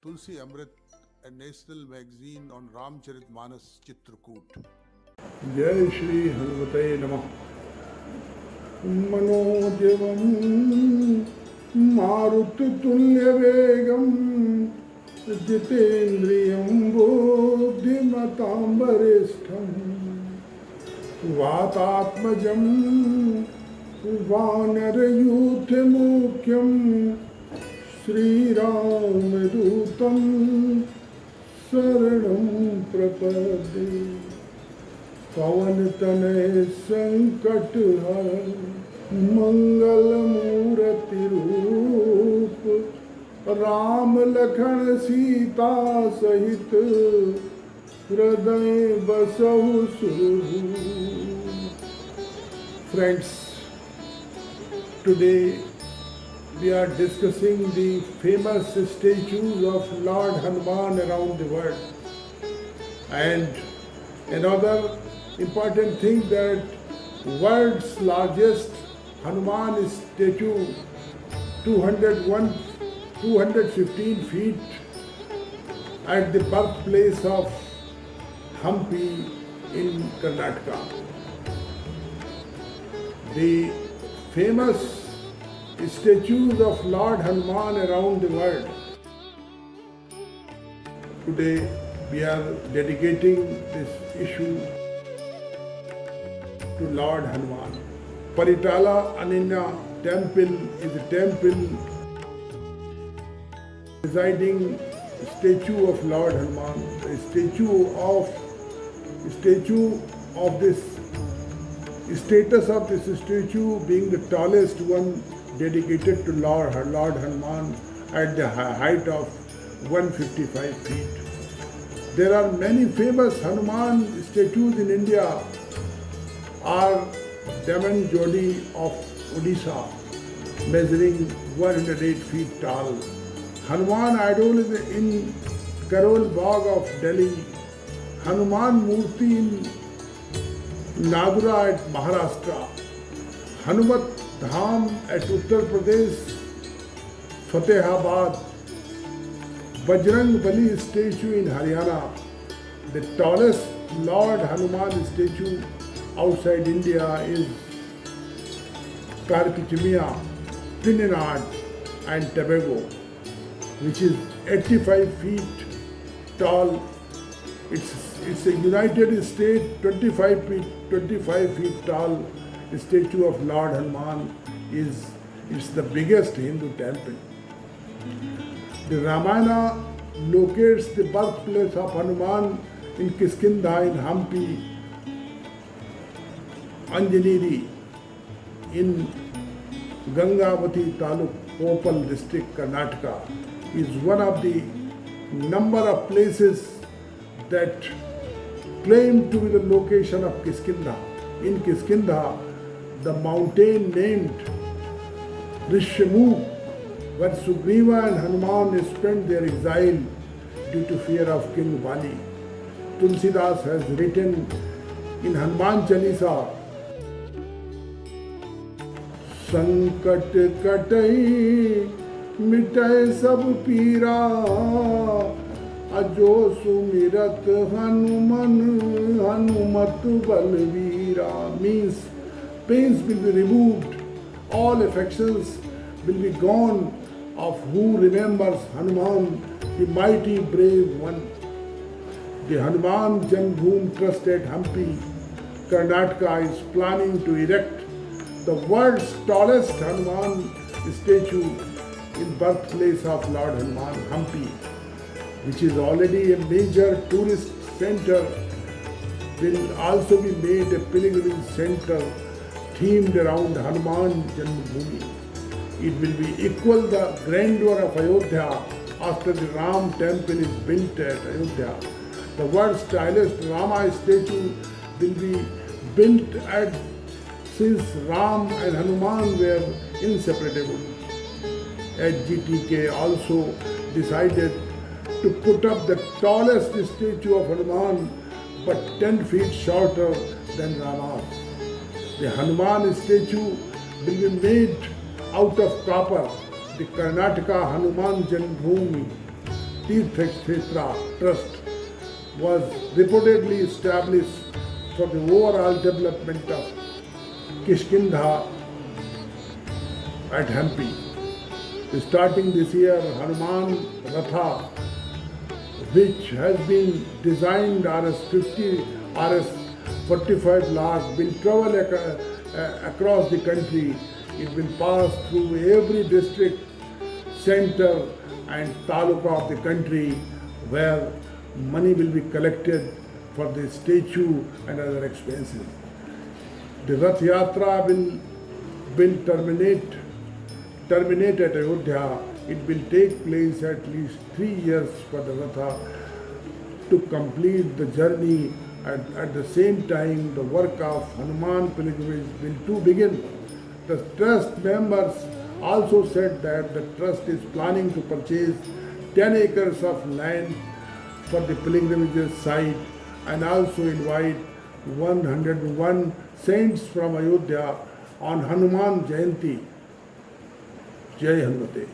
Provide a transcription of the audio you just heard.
Tulsi Amrit, a national magazine on Ramcharitmanas Chitrakoot. जय श्री हनुमते नमः। मनोजवं मारुततुल्यवेगं जितेन्द्रियं बुद्धिमतां वरिष्ठं वातात्मजं वानरयूथमुख्यं श्रीरामदूतं शरणं प्रपद्ये। पवन तनय संकट हर मंगल मूर्ति रूप राम लखन सीता सहित हृदय बसहु सुरभूप। Friends, today we are discussing the famous statues of Lord Hanuman around the world, and another important thing that world's largest Hanuman statue, 215 feet, at the birthplace of Hampi in Karnataka. The famous statues of Lord Hanuman around the world. Today we are dedicating this issue to Lord Hanuman. Paritala Ananya temple is a temple residing statue of Lord Hanuman. The statue of this status of this statue being the tallest one dedicated to Lord Hanuman at the height of 155 feet. There are many famous Hanuman statues in India. Are Daman Jodi of Odisha, measuring 108 feet tall. Hanuman idol is in Karol Bagh of Delhi. Hanuman Murti in Nagura at Maharashtra. Hanumat Dham at Uttar Pradesh, Fatehabad. Bajrang Bali statue in Haryana. The tallest Lord Hanuman statue outside India is Carpichimia, Trinidad and Tobago, which is 85 feet tall. It's a United States 25 feet tall statue of Lord Hanuman. It's the biggest Hindu temple. The Ramayana locates the birthplace of Hanuman in Kiskinda in Hampi. Anjaneri in Gangavati Taluk, Koppal district, Karnataka, is one of the number of places that claim to be the location of Kiskinda. In Kiskinda, the mountain named Rishyamukh, where Sugriva and Hanuman spent their exile due to fear of King Vali. Tulsidas has written in Hanuman Chalisa, संकट कटई मिटै सब पीरा अजो सुमिरत Hanuman Hanumat बलवीरा. Means pains will be removed, all affections will be gone of who remembers Hanuman, the mighty brave one. The Hanuman Janmbhoomi Trust at Hampi, Karnataka is planning to erect the world's tallest Hanuman statue in birthplace of Lord Hanuman, Hampi, which is already a major tourist center, will also be made a pilgrimage center themed around Hanuman Janmbhoomi. It will be equal the grandeur of Ayodhya after the Ram temple is built at Ayodhya. The world's tallest Rama statue will be built at since Ram and Hanuman were inseparable. HGTK also decided to put up the tallest statue of Hanuman, but 10 feet shorter than Rama's. The Hanuman statue will be made out of copper. The Karnataka Hanuman Janmbhoomi Tirtha Kshetra Trust was reportedly established for the overall development of Kishkindha at Hampi. Starting this year, Hanuman Ratha, which has been designed Rs 45 lakh, will travel across the country. It will pass through every district, center and taluka of the country where money will be collected for the statue and other expenses. The Rath Yatra will terminate at Ayodhya. It will take place at least 3 years for the Ratha to complete the journey, and at the same time the work of Hanuman pilgrimage will too begin. The trust members also said that the trust is planning to purchase 10 acres of land for the pilgrimage site and also invite 101 saints from Ayodhya on Hanuman Jayanti. Jai Hanumate.